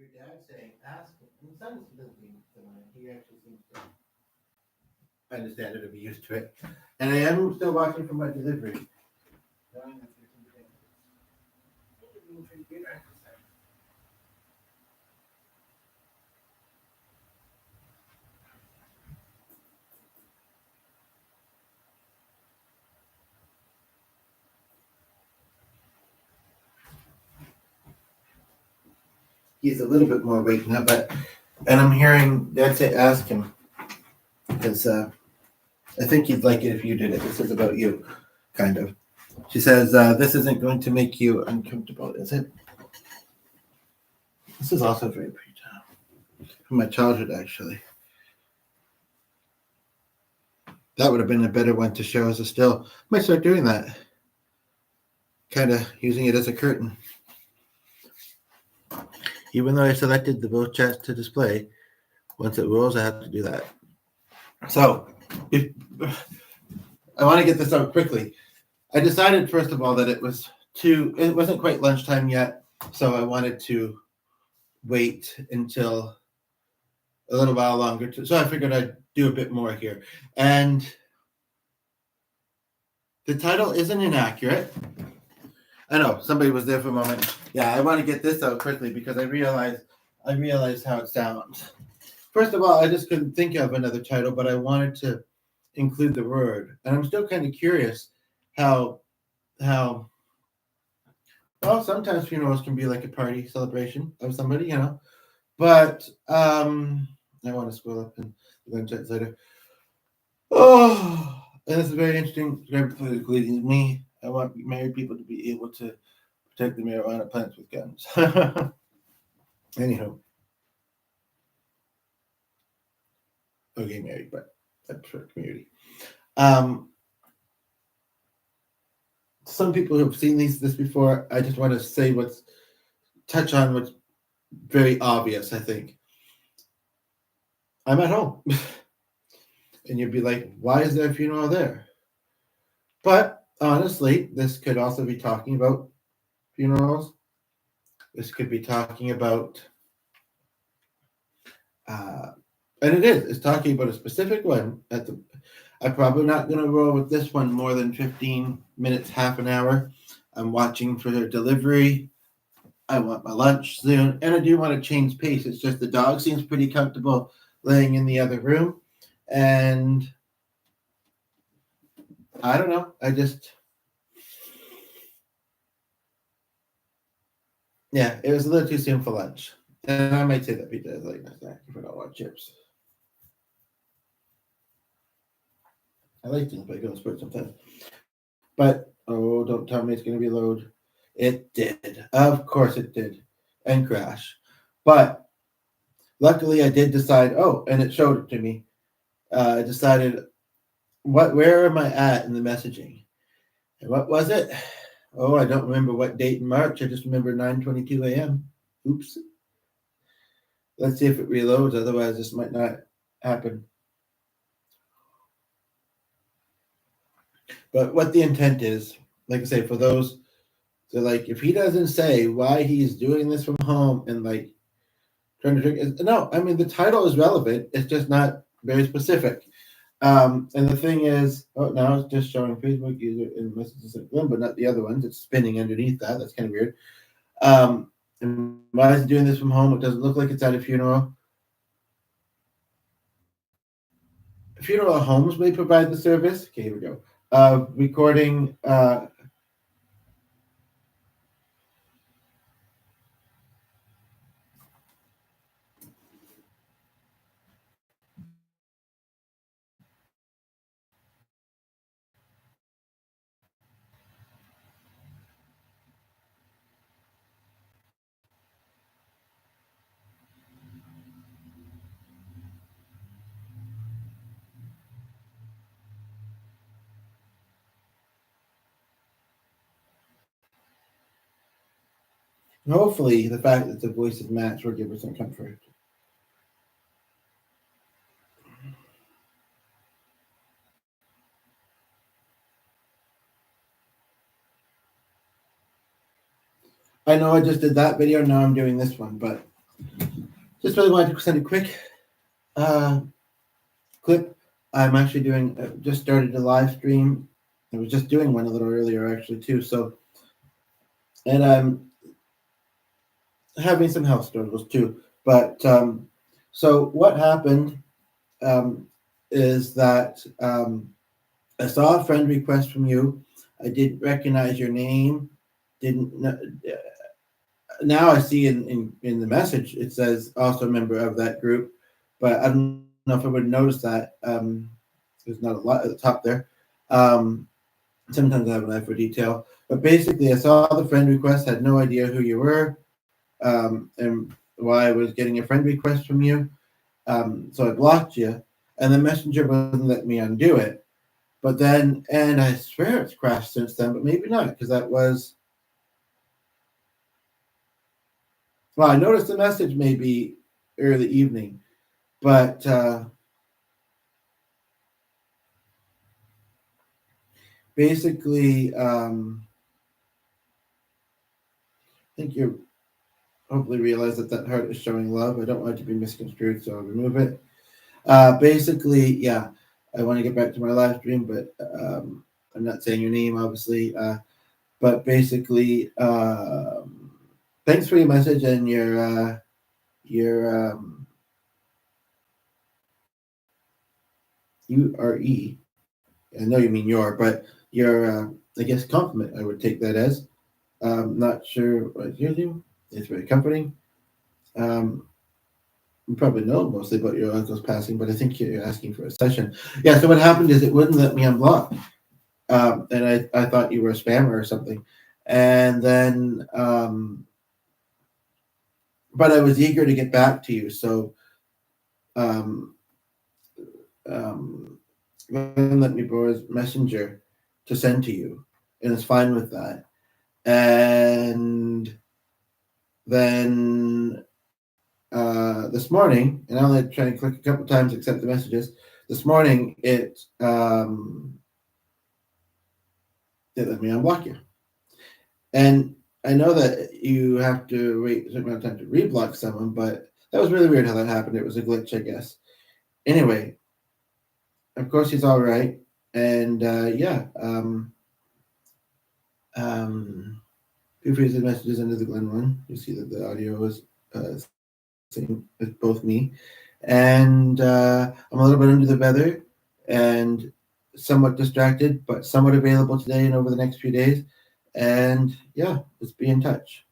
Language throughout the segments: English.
your dad saying, ask him. And the son doesn't seem to mind. He actually seems to understand it or be used to it. And I am still watching for my delivery. He's a little bit more waking up, and I'm hearing Dad say, ask him, because I think he'd like it if you did it. This is about you, kind of. She says, this isn't going to make you uncomfortable, is it? This is also very pretty from my childhood, actually. That would have been a better one to show as a still. Might start doing that. Kind of using it as a curtain. Even though I selected the both chats to display, once it rolls, I have to do that. So, I want to get this out quickly. I decided, first of all, that it wasn't quite lunchtime yet, so I wanted to wait until a little while longer. So I figured I'd do a bit more here. And the title isn't inaccurate. I know, somebody was there for a moment. Yeah, I want to get this out quickly because I realized how it sounds. First of all, I just couldn't think of another title, but I wanted to include the word. And I'm still kind of curious how well, sometimes funerals can be like a party celebration of somebody, you know. But I want to scroll up and then chat later. Oh, and this is very interesting. Very politically me. I want married people to be able to protect the marijuana plants with guns. Anyhow. Okay, married, but that's for community. Some people who have seen this before, I just want to touch on what's very obvious, I think. I'm at home. And you'd be like, why is there a funeral there? But honestly, this could also be talking about funerals. This could be talking about, and it's talking about a specific one. I'm probably not going to roll with this one more than 15 minutes, half an hour. I'm watching for their delivery. I want my lunch soon, and I do want to change pace. It's just the dog seems pretty comfortable laying in the other room, and I don't know. Yeah, it was a little too soon for lunch. And I might say that pizza is like my snack if I don't want chips. I like things, but I go and spurt sometimes. But, don't tell me it's going to be load. It did. Of course it did. And crash. But luckily I did decide, and it showed it to me. I decided, where am I at in the messaging? And what was it? I don't remember what date in March. I just remember 9:22 a.m. Oops. Let's see if it reloads. Otherwise, this might not happen. But what the intent is, like I say, for those, so like if he doesn't say why he's doing this from home and like trying to drink, no, I mean the title is relevant. It's just not very specific. And the thing is, now it's just showing Facebook user in messages like one, but not the other ones. It's spinning underneath that. That's kind of weird. And why is he doing this from home? It doesn't look like it's at a funeral. Funeral homes may provide the service. Okay, here we go. Recording. Hopefully, the fact that the voices match will give her some comfort. I know I just did that video, now I'm doing this one, but Just really wanted to send a quick clip. I'm actually doing, just started a live stream. I was just doing one a little earlier, actually, too. So, and I'm having some health struggles, too. But so what happened is that I saw a friend request from you. I didn't recognize your name. Didn't now I see in the message it says also a member of that group, but I don't know if I would notice that. There's not a lot at the top there. Sometimes I have an eye for detail, but basically I saw the friend request, had no idea who you were, and why I was getting a friend request from you. So I blocked you, and the messenger wouldn't let me undo it. But then, and I swear it's crashed since then, but maybe not, because that was, well, I noticed the message maybe early evening, but basically, I think you hopefully realize that that heart is showing love. I don't want it to be misconstrued, so I'll remove it. Basically, yeah, I want to get back to my live stream, but I'm not saying your name, obviously. But basically, thanks for your message and your URE. I know you mean your, but your I guess compliment. I would take that as. Not sure what you do. It's very comforting. Um, you probably know mostly about your uncle's passing, but I think you're asking for a session. Yeah. So what happened is it wouldn't let me unblock, and I thought you were a spammer or something, and then but I was eager to get back to you, so um, let me borrow his messenger to send to you, and it's fine with that. And then this morning, and I only try to click a couple times, accept the messages. This morning, it let me unblock you, and I know that you have to wait a certain amount of time to reblock someone, but that was really weird how that happened. It was a glitch, I guess. Anyway, of course he's all right, and yeah, feel free to send messages into the Glen one. You see that the audio is same as both me, and I'm a little bit under the weather and somewhat distracted, but somewhat available today and over the next few days. And yeah, let's be in touch.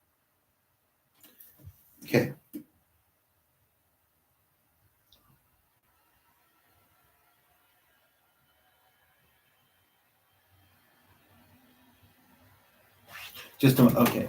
Okay. Just a moment. Okay.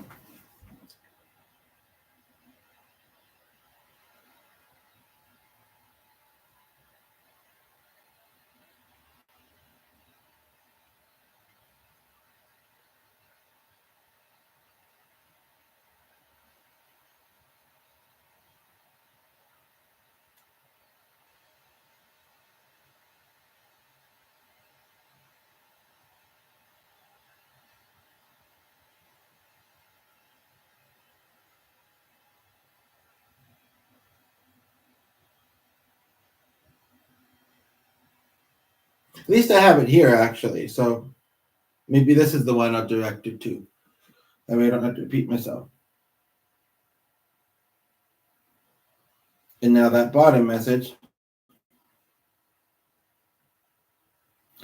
At least I have it here actually. So maybe this is the one I'll direct it to. That way I don't have to repeat myself. And now that bottom message,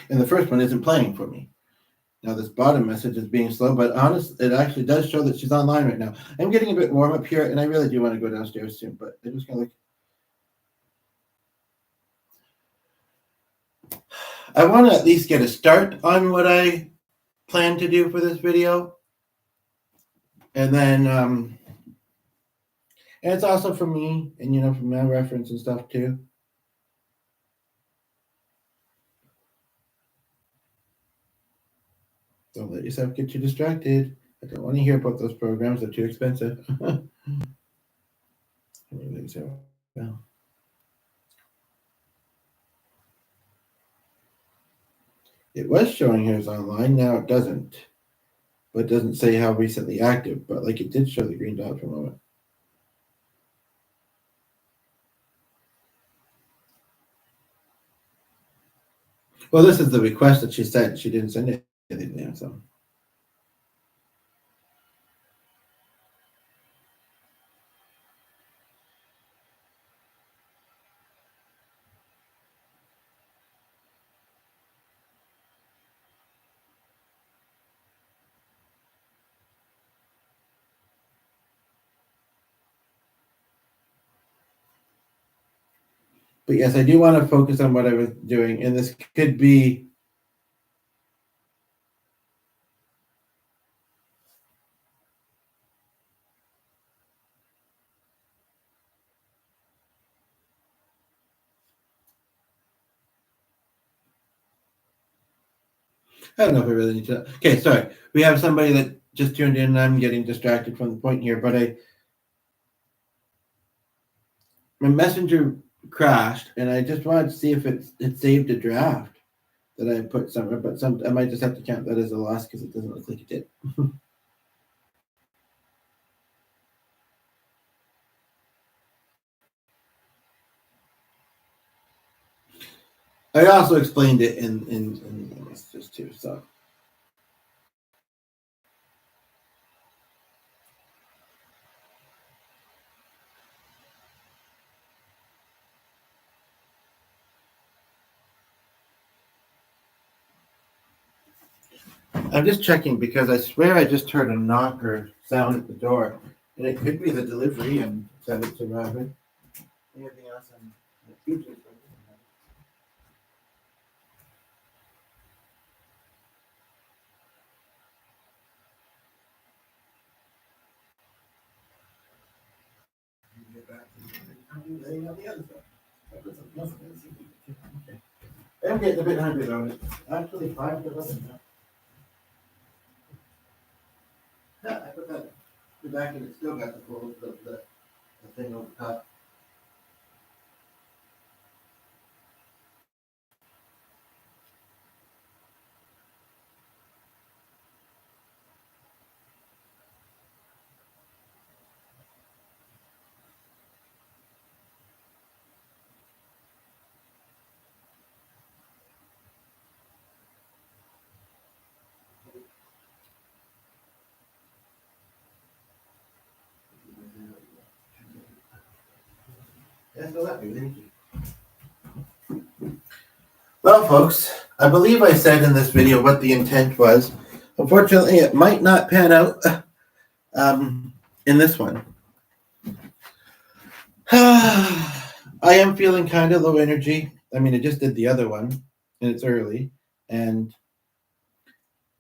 and the first one isn't playing for me. Now this bottom message is being slow, but honest, it actually does show that she's online right now. I'm getting a bit warm up here, and I really do want to go downstairs soon, but I'm just gonna look. I want to at least get a start on what I plan to do for this video, and then and it's also for me, and you know, for my reference and stuff too. Don't let yourself get too distracted. I don't want to hear about those programs; they're too expensive. Well, it was showing here as online. Now it doesn't, but it doesn't say how recently active. But like it did show the green dot for a moment. Well, this is the request that she sent. She didn't send anything there, so. But yes, I do want to focus on what I was doing, and this could be. I don't know if I really need to. Okay, sorry. We have somebody that just tuned in, and I'm getting distracted from the point here. But my messenger crashed, and I just wanted to see if it saved a draft that I put somewhere. But I might just have to count that as a loss because it doesn't look like it did. I also explained it in the messages too. So. I'm just checking because I swear I just heard a knocker sound at the door, and it could be the delivery and send it to Robin. Anything else on the future? Get back to laying on the other side. I put something else in there. Okay. I'm getting a bit hungry though. It's actually 5 to 11 now. Yeah, I put that back and it's still got the full the thing over top. Yeah, so that thank you. Well, folks, I believe I said in this video what the intent was. Unfortunately, it might not pan out in this one. I am feeling kind of low energy. I mean, I just did the other one, and it's early, and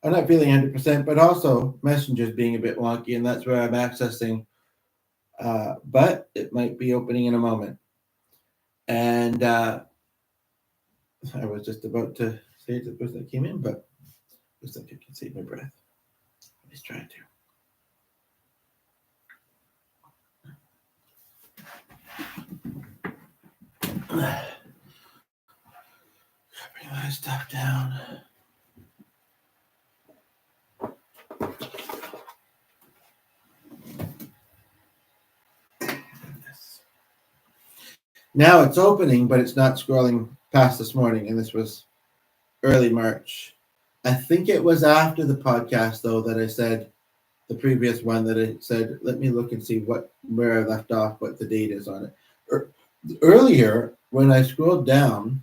I'm not feeling 100%, but also Messenger's being a bit wonky, and that's where I'm accessing. But it might be opening in a moment. And I was just about to say the person that came in, but looks like I can save my breath. Let's try to. Bring my stuff down. Now it's opening, but it's not scrolling past this morning, and this was early March. I think it was after the podcast though that I said the previous one that I said, let me look and see where I left off, what the date is on it. Earlier, when I scrolled down,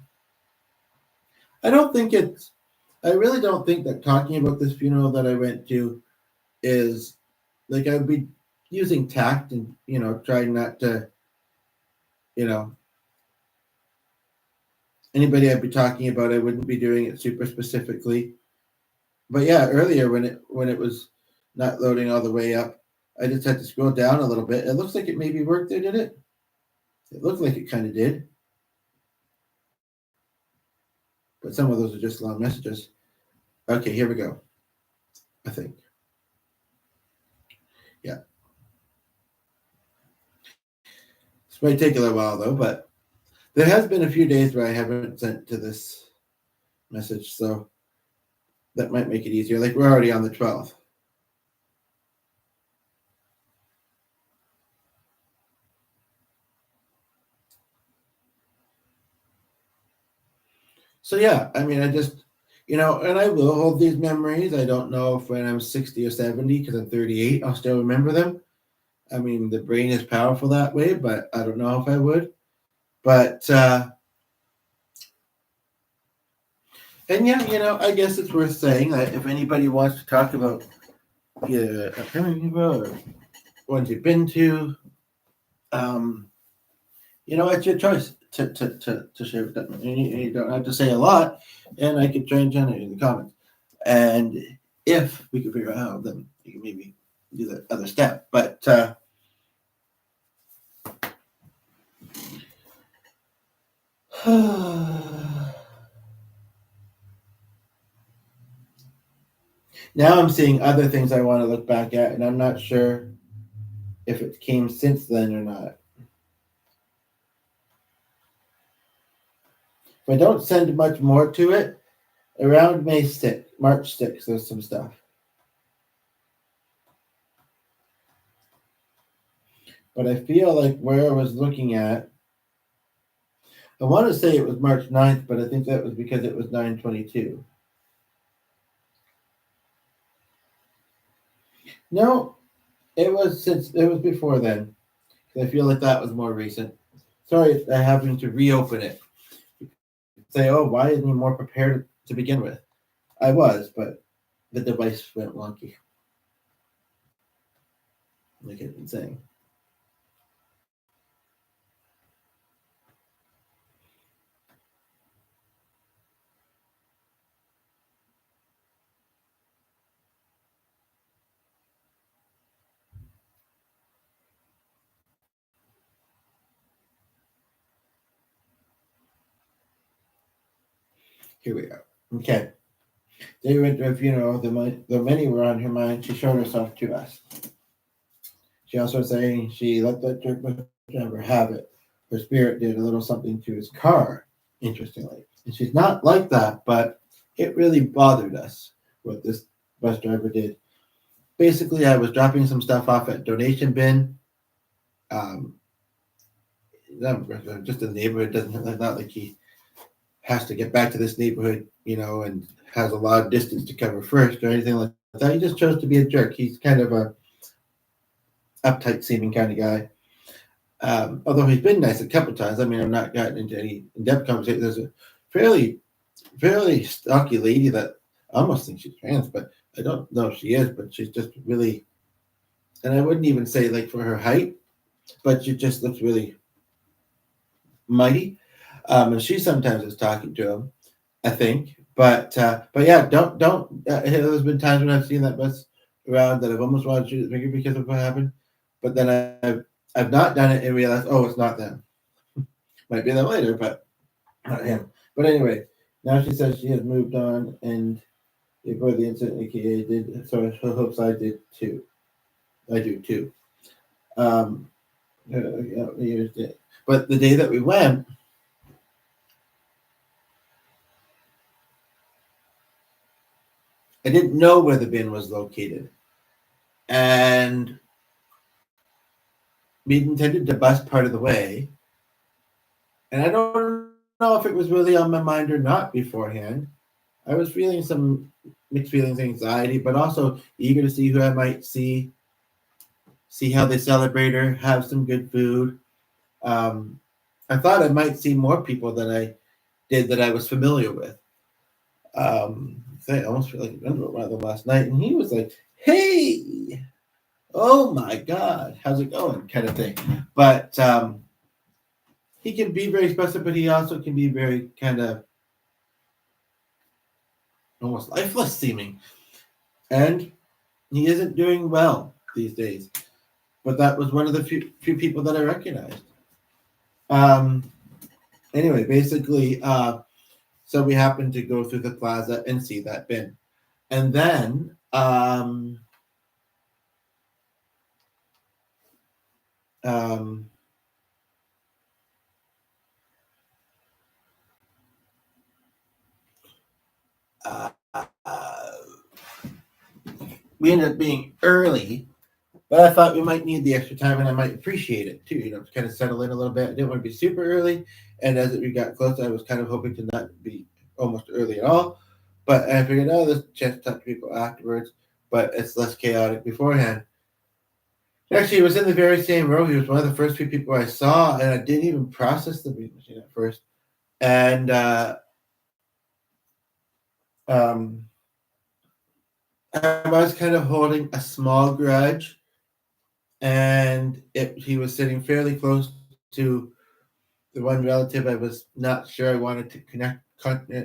I really don't think that talking about this funeral that I went to is like I would be using tact and trying not to, you know, anybody I'd be talking about, I wouldn't be doing it super specifically. But yeah, earlier when it was not loading all the way up, I just had to scroll down a little bit. It looks like it maybe worked there, did it? It looked like it kind of did. But some of those are just long messages. Okay, here we go. I think. Yeah. This might take a little while though, but there has been a few days where I haven't sent to this message, so that might make it easier. Like we're already on the 12th. So yeah, I mean, I just, and I will hold these memories. I don't know if when I'm 60 or 70, because I'm 38, I'll still remember them. I mean, the brain is powerful that way, but I don't know if I would. But and yeah, I guess it's worth saying that if anybody wants to talk about upcoming people or ones you've been to, um, it's your choice to share with them. And you don't have to say a lot, and I could try and generate in the comments. And if we could figure out how, then you can maybe do the other step. But now I'm seeing other things I want to look back at, and I'm not sure if it came since then or not. If I don't send much more to it, around March 6th, there's some stuff. But I feel like where I was looking at, I want to say it was March 9th, but I think that was because it was 9/22. No, it was before then. I feel like that was more recent. Sorry, I having to reopen it. Say, oh, why isn't he more prepared to begin with? I was, but the device went wonky. Like I've been saying. Here we go. Okay. They went to a funeral. The many were on her mind. She showed herself to us. She also saying she let that jerk bus driver have it. Her spirit did a little something to his car, interestingly. And she's not like that, but it really bothered us what this bus driver did. Basically, I was dropping some stuff off at donation bin. Um, just the neighborhood doesn't not like he has to get back to this neighborhood, and has a lot of distance to cover first or anything like that. He just chose to be a jerk. He's kind of a uptight seeming kind of guy. Although he's been nice a couple times. I mean, I've not gotten into any in-depth conversation. There's a fairly stocky lady that I almost think she's trans, but I don't know if she is, but she's just really, and I wouldn't even say like for her height, but she just looks really mighty. And she sometimes is talking to him, I think. But yeah, don't. There's been times when I've seen that bus around that I've almost wanted to shoot the finger because of what happened, but then I've not done it and realized, oh, it's not them. Might be them later, but not him. But anyway, now she says she has moved on, and before the incident, AKA did. So I hopes I did too. I do too. But the day that we went, I didn't know where the bin was located, and we intended to bus part of the way, and I don't know if it was really on my mind or not beforehand. I was feeling some mixed feelings, anxiety, but also eager to see who I might see how they celebrate her, have some good food. I thought I might see more people than I did that I was familiar with. I almost feel like I remember one of them last night, and he was like, "Hey, oh my God, how's it going?" kind of thing. But he can be very expressive, but he also can be very kind of almost lifeless seeming. And he isn't doing well these days. But that was one of the few people that I recognized. Anyway, basically, so we happened to go through the plaza and see that bin. And then we ended up being early, but I thought we might need the extra time and I might appreciate it too, to kind of settle in a little bit. I didn't want to be super early. And as we got closer, I was kind of hoping to not be almost early at all. But I figured, oh, there's a chance to talk to people afterwards, but it's less chaotic beforehand. Actually, he was in the very same row. He was one of the first few people I saw, and I didn't even process the beat machine at first. And um, I was kind of holding a small grudge, and he was sitting fairly close to the one relative I was not sure I wanted to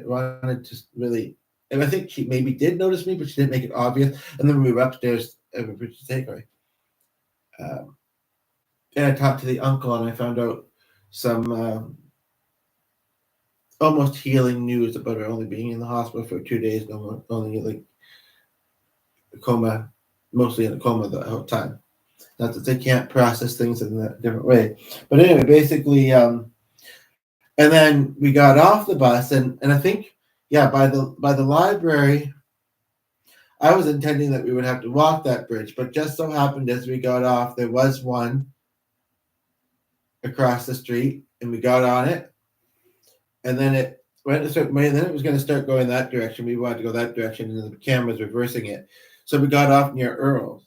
wanted to really, and I think she maybe did notice me, but she didn't make it obvious. And then we were upstairs at a British takeaway. And I talked to the uncle, and I found out some almost healing news about her only being in the hospital for 2 days, only like a coma, mostly in a coma the whole time. Not that they can't process things in a different way, but anyway, basically, and then we got off the bus, and I think, yeah, by the library, I was intending that we would have to walk that bridge, but just so happened as we got off, there was one across the street, and we got on it, and then it went a certain way, and then it was going to start going that direction. We wanted to go that direction, and the camera's reversing it. So we got off near Earl's,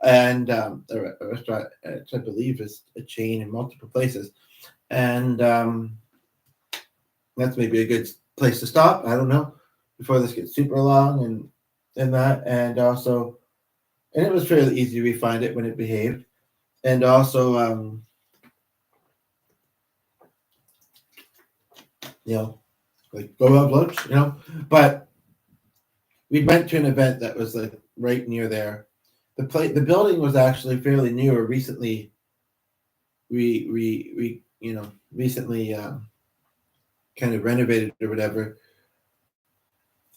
and a restaurant, I believe, is a chain in multiple places, and that's maybe a good place to stop. I don't know, before this gets super long and that, and also, and it was fairly easy to refind it when it behaved, and also, like go have lunch, but we went to an event that was like right near there. The building was actually fairly new or recently recently kind of renovated or whatever.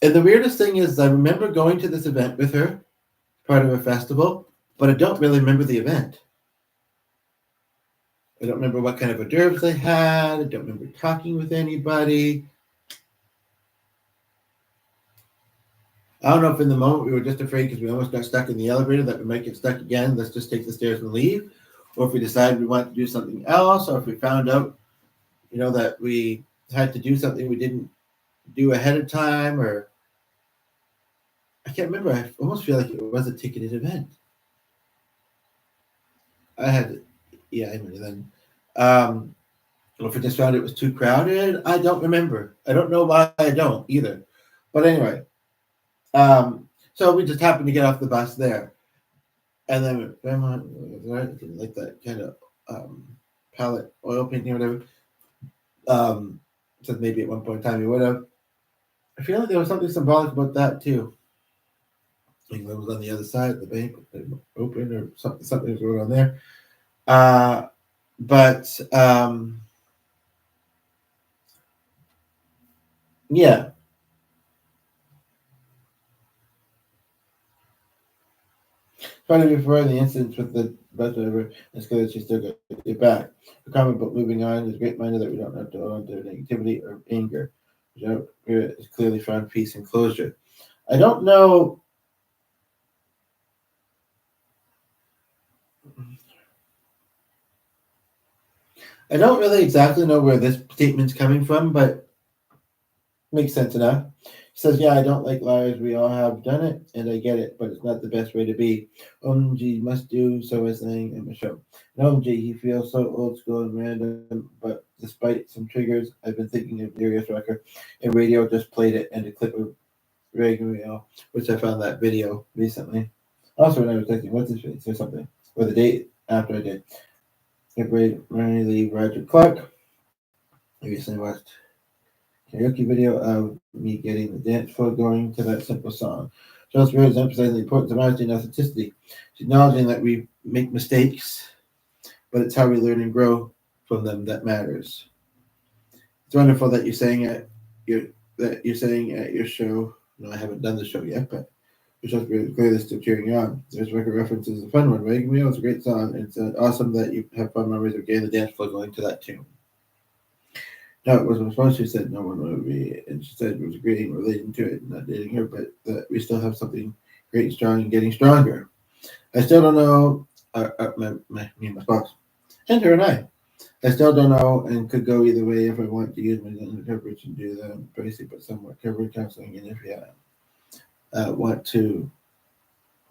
And the weirdest thing is, I remember going to this event with her, part of a festival, but I don't really remember the event. I don't remember what kind of hors d'oeuvres they had. I don't remember talking with anybody. I don't know if in the moment we were just afraid because we almost got stuck in the elevator that we might get stuck again. Let's just take the stairs and leave. Or if we decided we wanted to do something else, or if we found out, that we had to do something we didn't do ahead of time, or I can't remember. I almost feel like it was a ticketed event. I had, yeah, I remember then. Or if we just found it was too crowded, I don't remember. I don't know why I don't either. But anyway, so we just happened to get off the bus there. And then Grandma, like that kind of palette oil painting or whatever. Said maybe at one point in time he would have. I feel like there was something symbolic about that too. England was on the other side, the bank open or something was going on there. But yeah. Funny, before the incident with the bus driver, it's good that she still got it back. The comment about moving on is great reminder that we don't have to own their negativity or anger. It's clearly found peace and closure. I don't know. I don't really exactly know where this statement's coming from, but makes sense enough. He says, yeah, I don't like liars. We all have done it, and I get it, but it's not the best way to be. OMG must do so as saying in the show. And OMG, he feels so old school and random, but despite some triggers, I've been thinking of Darius Rucker, and radio just played it, and a clip of Reagan, which I found that video recently. Also, when I was thinking, what's this face or something, or the date after I did. Riley Roger Clark. I recently watched karaoke video of me getting the dance floor going to that simple song. Charles Rose emphasizing the importance of honesty and authenticity. She's acknowledging that we make mistakes, but it's how we learn and grow from them that matters. It's wonderful that you're saying at your show. No, I haven't done the show yet, but it shows really clearly still cheering you on. There's record references, a fun one. Reagan Wheel is a great song. It's awesome that you have fun memories of getting the dance floor going to that tune. No, it wasn't supposed to. She said no one would be, and she said it was agreeing, relating to it, not dating her, but that we still have something great and strong and getting stronger. I still don't know, me and my spouse, and her and I, I still don't know and could go either way if I want to use my coverage and do the basic but somewhat covered counseling. And if you want to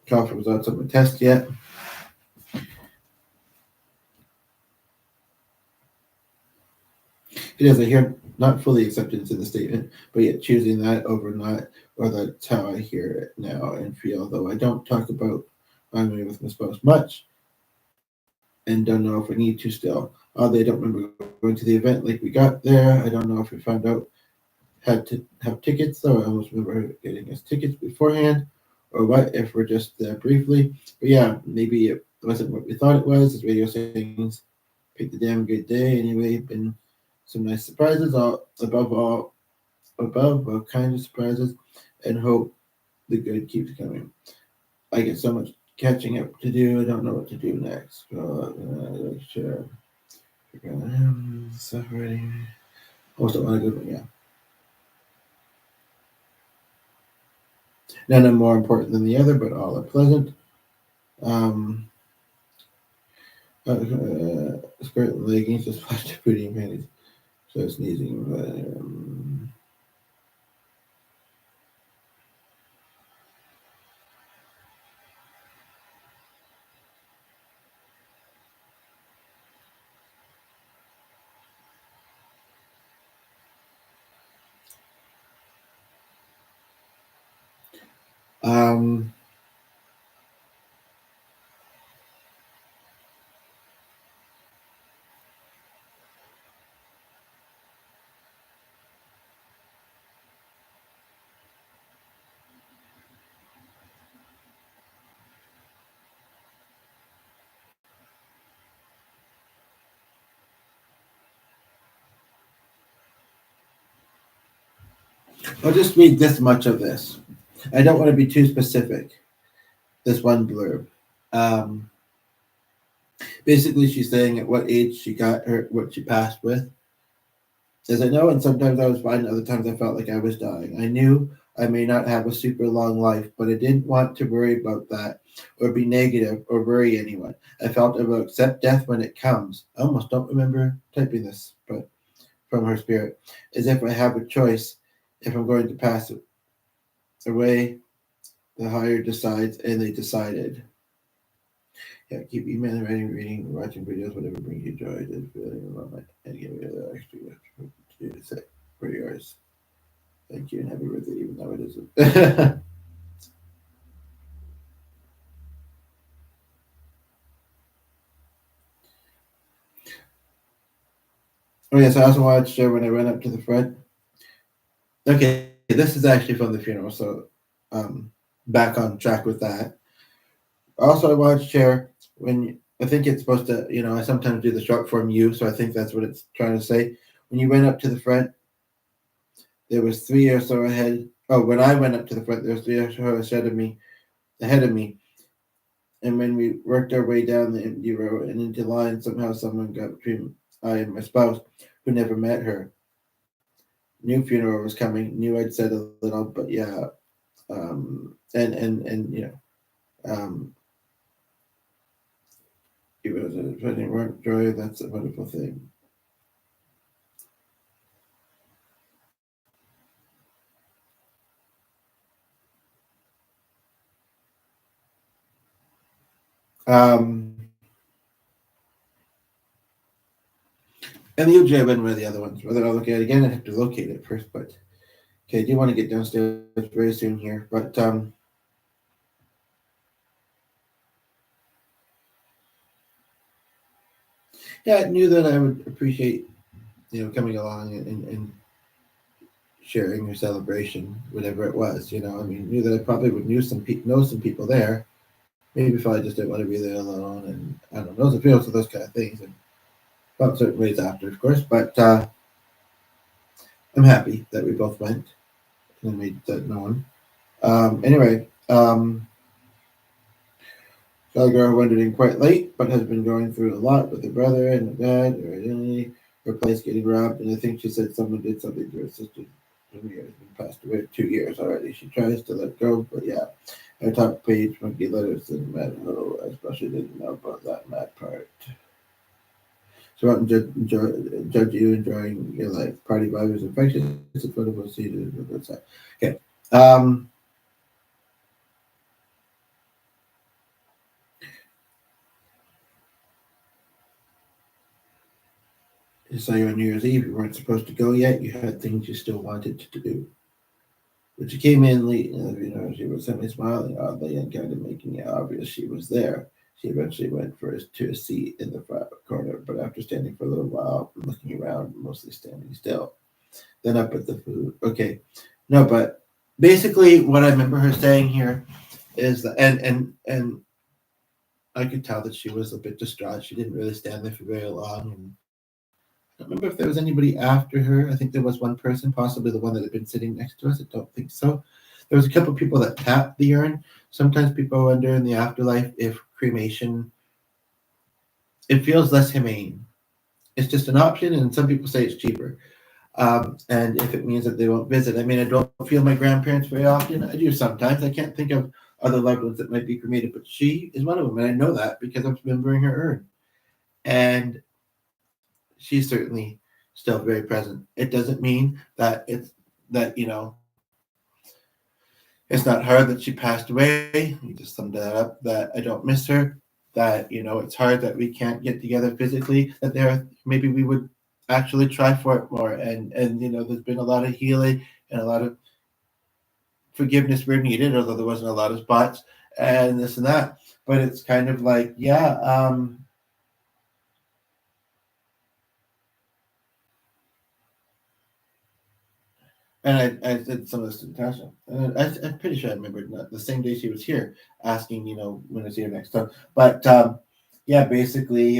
call for results of a test yet. It is, I hear, not fully acceptance in the statement, but yet choosing that over not, or that's how I hear it now and feel, though I don't talk about my way with my spouse much and don't know if we need to still. Oddly, I don't remember going to the event like we got there. I don't know if we found out had to have tickets, though I almost remember getting us tickets beforehand, or what if we're just there briefly. But yeah, maybe it wasn't what we thought it was. As radio sayings, picked a damn good day anyway. Been some nice surprises, above all kinds of surprises, and hope the good keeps coming. I get so much catching up to do. I don't know what to do next. Sure. Suffering. Almost don't want to go, but yeah. None are more important than the other, but all are pleasant. Um, skirt and leggings, just plastic booty and panties. So sneezing. Um, I'll just read this much of this. I don't want to be too specific. This one blurb. Um, Basically, she's saying at what age she got her, what she passed with. Says, I know, and sometimes I was fine, other times I felt like I was dying. I knew I may not have a super long life, but I didn't want to worry about that or be negative or worry anyone. I felt I will accept death when it comes. I almost don't remember typing this, but from her spirit, as if I have a choice if I'm going to pass away. The higher decides, and they decided. Yeah, keep emailing, writing, reading, watching videos, whatever brings you joy. Just feeling a moment and give me the extra to say for yours. Thank you and happy birthday, even though it isn't. Oh yes, I also watched when I went up to the front. Okay, this is actually from the funeral, so back on track with that. Also, I watched her when I think it's supposed to, I sometimes do the short form U, so I think that's what it's trying to say. When you went up to the front, there was three or so ahead. Oh, when I went up to the front, there was three or so ahead of me. And when we worked our way down the empty row and into line, somehow someone got between I and my spouse, who never met her. Knew funeral was coming. Knew I'd said a little, but yeah. And it was a funny work joy. That's a wonderful thing. Um, and the UJ went where the other ones. Whether I'll look at it again, I have to locate it first. But okay, I do want to get downstairs very soon here. But yeah, I knew that I would appreciate coming along and sharing your celebration, whatever it was. I mean, knew that I probably would know some people there. Maybe if I just didn't want to be there alone, and I don't know, those are feels of those kind of things, and felt certain ways after, of course. But I'm happy that we both went and made that known. Anyway, got a girl who went in quite late, but has been going through a lot with her brother and her dad, her identity, her place getting robbed, and I think she said someone did something to her sister. Her has been passed away 2 years already. She tries to let go, but yeah, her top page might be letters and mad. Oh, I especially didn't know about that mad part. So out and judge you enjoying your life. Party vibes infectious. It's a photo of seated. Okay. So you're on New Year's Eve. You weren't supposed to go yet. You had things you still wanted to do. But you came in late. She was semi smiling oddly and kind of making it obvious she was there. She eventually went to a seat in the front corner, but after standing for a little while, looking around, mostly standing still, then up at the food. Okay, no, but basically, what I remember her saying here is that, and I could tell that she was a bit distraught. She didn't really stand there for very long, and I don't remember if there was anybody after her. I think there was one person, possibly the one that had been sitting next to us. I don't think so. There was a couple of people that tapped the urn. Sometimes people wonder in the afterlife if cremation, it feels less humane. It's just an option, and some people say it's cheaper. And if it means that they won't visit. I mean, I don't feel my grandparents very often. I do sometimes. I can't think of other loved ones that might be cremated, but she is one of them, and I know that because I'm remembering her urn. And she's certainly still very present. It doesn't mean that it's not hard that she passed away. You just summed that up. That I don't miss her. That it's hard that we can't get together physically. That maybe we would actually try for it more. And there's been a lot of healing and a lot of forgiveness where needed, although there wasn't a lot of spots and this and that. But it's kind of like, yeah. And I did some of this to Natasha. And I'm pretty sure I remembered the same day she was here asking, when I see her next time. But yeah, basically,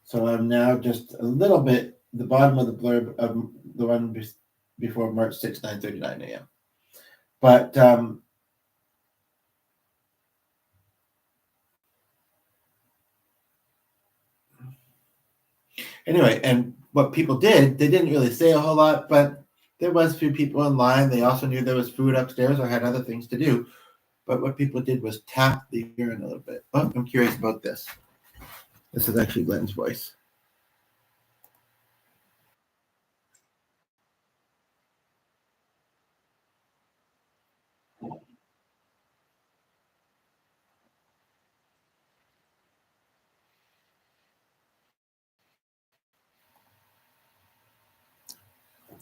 so I'm now just a little bit the bottom of the blurb of the one before March 6, 9:39 a.m. But anyway, and what people did, they didn't really say a whole lot, but there was a few people in line. They also knew there was food upstairs or had other things to do. But what people did was tap the urn a little bit. Oh, I'm curious about this. This is actually Glenn's voice.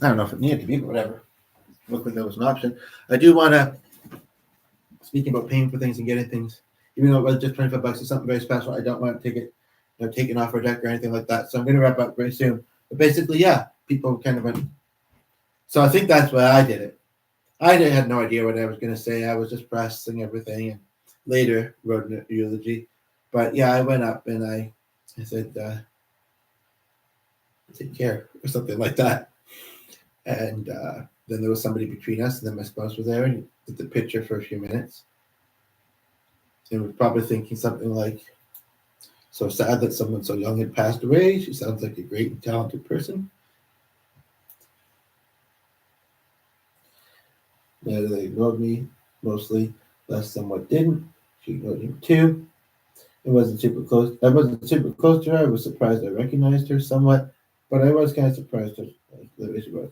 I don't know if it needed to be, but whatever. Looked like that was an option. I do want to, speaking about paying for things and getting things, even though it was just $25, it's something very special. I don't want to take it, taken off our deck or anything like that. So I'm going to wrap up very soon. But basically, yeah, people kind of went. So I think that's why I did it. I had no idea what I was going to say. I was just processing everything and later wrote an eulogy. But yeah, I went up and I said, take care or something like that. And then there was somebody between us, and then my spouse was there and did the picture for a few minutes. And was probably thinking something like, so sad that someone so young had passed away. She sounds like a great and talented person. Yeah, they ignored me mostly, less than what didn't. She ignored him too. It wasn't super close. I wasn't super close to her. I was surprised I recognized her somewhat, but I was kind of surprised at the way she was.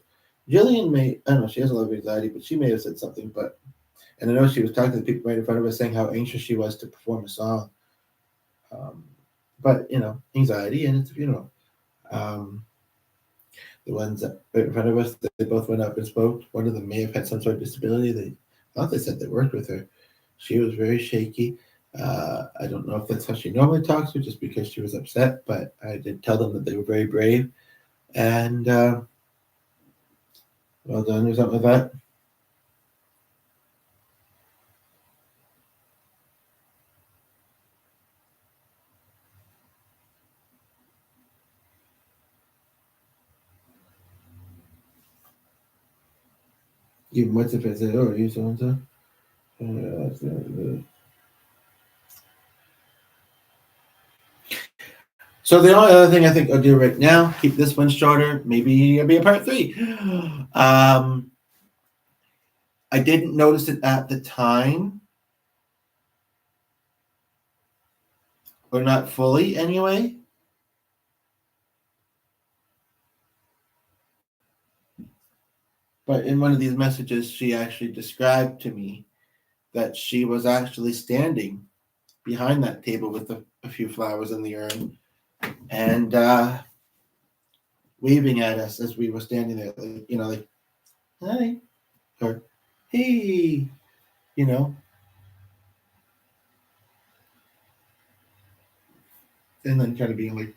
Jillian I don't know, she has a lot of anxiety, but she may have said something, and I know she was talking to the people right in front of us saying how anxious she was to perform a song. But, anxiety, and it's a funeral. The ones that right in front of us, they both went up and spoke. One of them may have had some sort of disability. They thought they said they worked with her. She was very shaky. I don't know if that's how she normally talks or just because she was upset, but I did tell them that they were very brave. And well done or something like that. Even what's if I said, oh, are you so and so? So the only other thing I think I'll do right now, keep this one shorter. Maybe it'll be a part 3. I didn't notice it at the time, or not fully anyway. But in one of these messages, she actually described to me that she was actually standing behind that table with a few flowers in the urn and waving at us as we were standing there, like, like, hi, or hey, you know, and then kind of being like,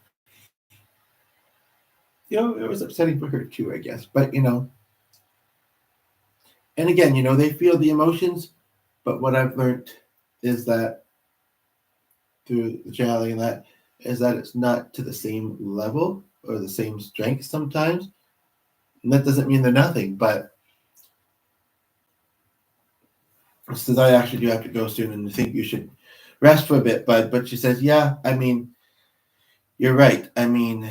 it was upsetting for her too, I guess. But, and again, they feel the emotions, but what I've learned is that through the channeling that is that it's not to the same level or the same strength sometimes. And that doesn't mean they're nothing, but says I actually do have to go soon and I think you should rest for a bit, bud. But she says, yeah, I mean, you're right. I mean,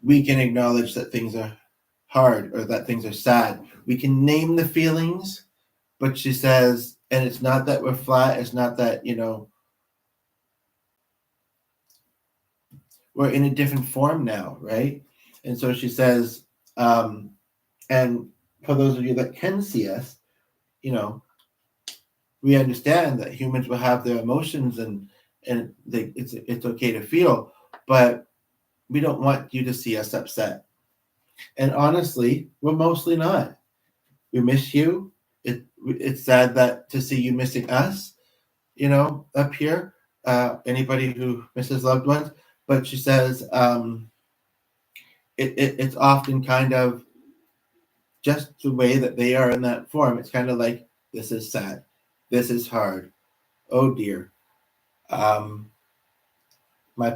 we can acknowledge that things are hard or that things are sad. We can name the feelings, but she says, and it's not that we're flat, it's not that, we're in a different form now, right? And so she says, and for those of you that can see us, we understand that humans will have their emotions and it's okay to feel, but we don't want you to see us upset. And honestly, we're mostly not. We miss you. It's sad that to see you missing us, up here. Anybody who misses loved ones, but she says it's often kind of just the way that they are in that form. It's kind of like, this is sad, this is hard, oh dear, my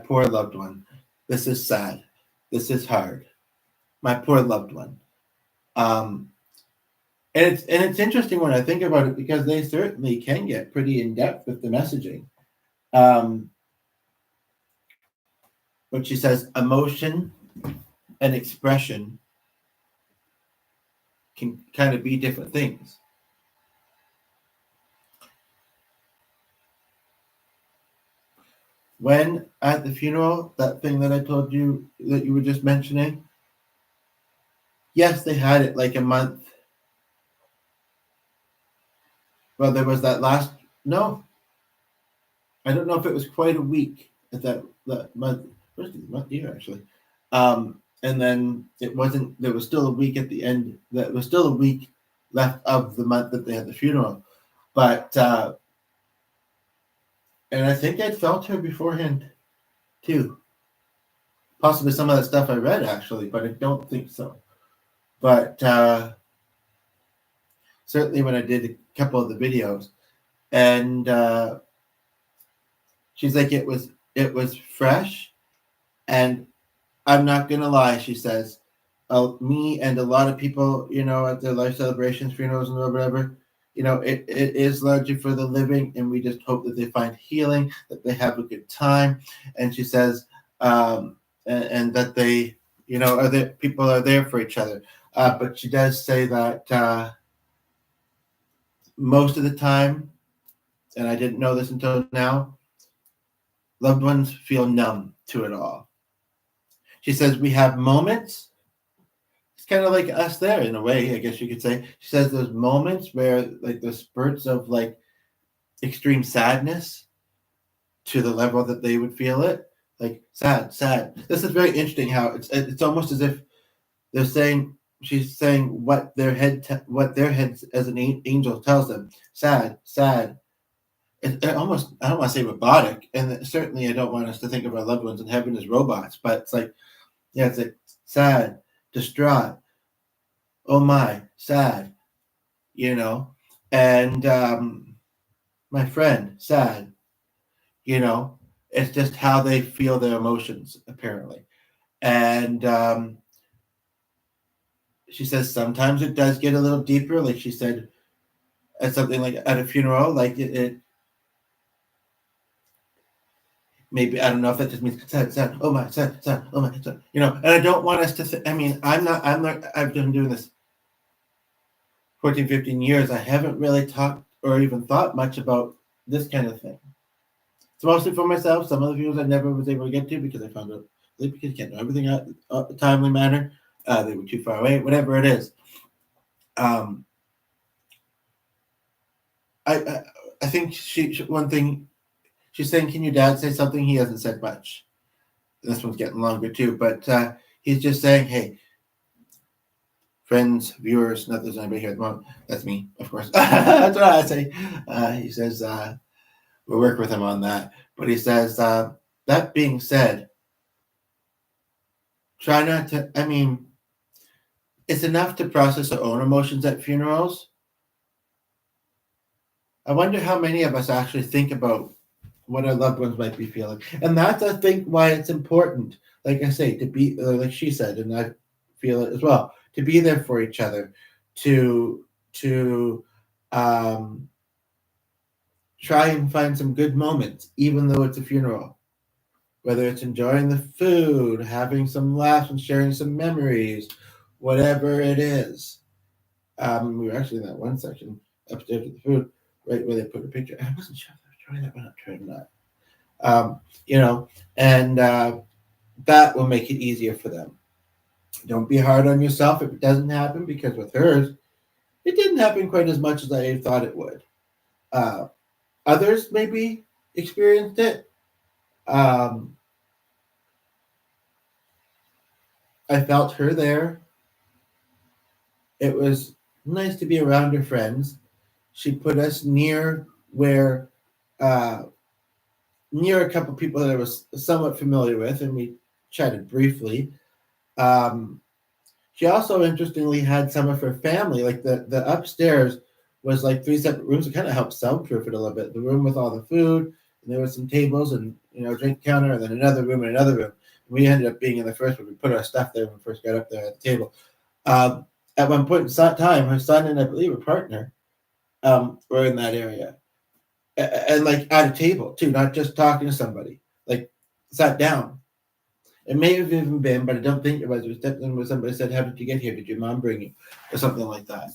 poor loved one, this is sad, this is hard, my poor loved one. And it's interesting when I think about it, because they certainly can get pretty in depth with the messaging. But she says emotion and expression can kind of be different things. When at the funeral, that thing that I told you that you were just mentioning, yes, they had it like a month. Well, there was that last, no, I don't know if it was quite a week at that month, month year actually. And then it wasn't, there was still a week at the end, that was still a week left of the month that they had the funeral. But, and I think I'd felt her beforehand too. Possibly some of that stuff I read actually, but I don't think so. But certainly when I did a couple of the videos, and she's like, it was fresh, and I'm not gonna lie, she says, me and a lot of people, at their life celebrations, funerals, and whatever, it is largely for the living, and we just hope that they find healing, that they have a good time. And she says, and that they, are there, people are there for each other. But she does say that most of the time, and I didn't know this until now, loved ones feel numb to it all. She says we have moments. It's kind of like us there in a way, I guess you could say. She says there's moments where like the spurts of like extreme sadness to the level that they would feel it, like sad. This is very interesting how it's almost as if they're saying, she's saying what their head as an angel tells them. Sad. It almost, I don't want to say robotic, and certainly I don't want us to think of our loved ones in heaven as robots, but it's like, yeah, it's like sad, distraught, oh my, sad, and my friend, sad, it's just how they feel their emotions, apparently. And she says sometimes it does get a little deeper, like she said, at something like at a funeral, like it maybe, I don't know if that just means sad, oh my, sad, oh my, sad, and I don't want us to, I've been doing this 14, 15 years. I haven't really talked or even thought much about this kind of thing. It's mostly for myself. Some of the funerals I never was able to get to because I found out because you can't know everything at a timely manner. They were too far away, whatever it is. I think one thing she's saying, can your dad say something? He hasn't said much. This one's getting longer too, but he's just saying, hey, friends, viewers, not there's anybody here at the moment. That's me, of course. That's what I say. He says we'll work with him on that. But he says, that being said, try not to, I mean, it's enough to process our own emotions at funerals. I wonder how many of us actually think about what our loved ones might be feeling. And that's, I think, why it's important, like I say, to be, like she said, and I feel it as well, to be there for each other, to try and find some good moments, even though it's a funeral. Whether it's enjoying the food, having some laughs and sharing some memories, whatever it is. We were actually in that one section upstairs with the food, right where they put a picture. I wasn't sure if I was trying that one up, trying not. And that will make it easier for them. Don't be hard on yourself if it doesn't happen, because with hers, it didn't happen quite as much as I thought it would. Others maybe experienced it. I felt her there. It was nice to be around her friends. She put us near where, near a couple people that I was somewhat familiar with, and we chatted briefly. She also interestingly had some of her family, like the upstairs was like 3 separate rooms. It kind of helped soundproof it a little bit. The room with all the food, and there were some tables and drink counter, and then another room and another room. And we ended up being in the first one. We put our stuff there when we first got up there at the table. At one point in time, her son and I believe her partner were in that area, and like at a table too, not just talking to somebody. Like sat down. It may have even been, but I don't think it was. It was definitely when somebody said, "How did you get here? Did your mom bring you?" or something like that.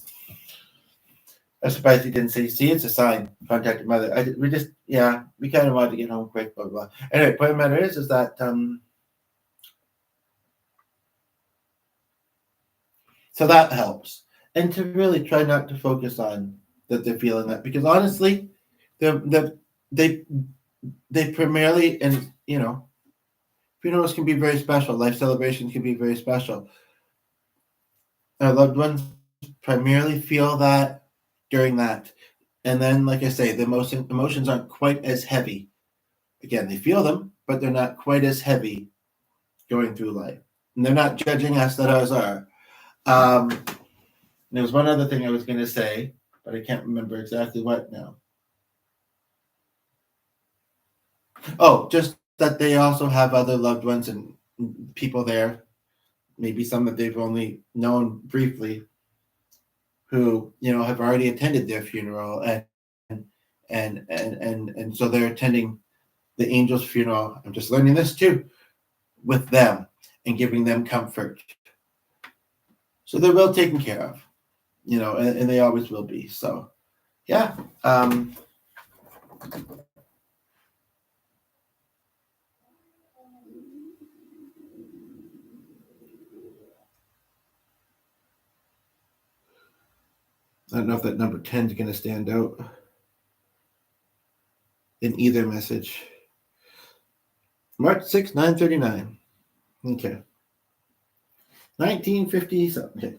I'm surprised he didn't say, "See, it's a sign. Contact your mother." We kind of wanted to get home quick. Blah blah. Anyway, point of the matter is that so that helps, and to really try not to focus on that they're feeling that, because honestly, they primarily, and funerals can be very special. Life celebrations can be very special. Our loved ones primarily feel that during that. And then, like I say, the emotions aren't quite as heavy. Again, they feel them, but they're not quite as heavy going through life. And they're not judging us that ours are. There was one other thing I was going to say, but I can't remember exactly what now. Oh, just that they also have other loved ones and people there, maybe some that they've only known briefly, who have already attended their funeral, and so they're attending the angel's funeral. I'm just learning this too with them and giving them comfort. So they're well taken care of, and they always will be. So yeah. I don't know if that number 10 is going to stand out in either message. March 6, 9:39. Okay. 1950 something. Okay.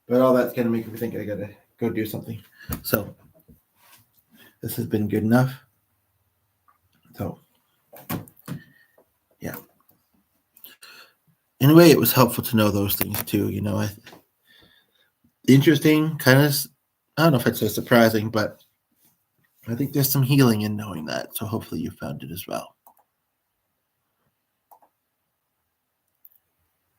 But all that's going to make me think I got to go do something. So this has been good enough. So yeah. Anyway, it was helpful to know those things too. Interesting, kind of, I don't know if it's so surprising, but I think there's some healing in knowing that. So hopefully you found it as well.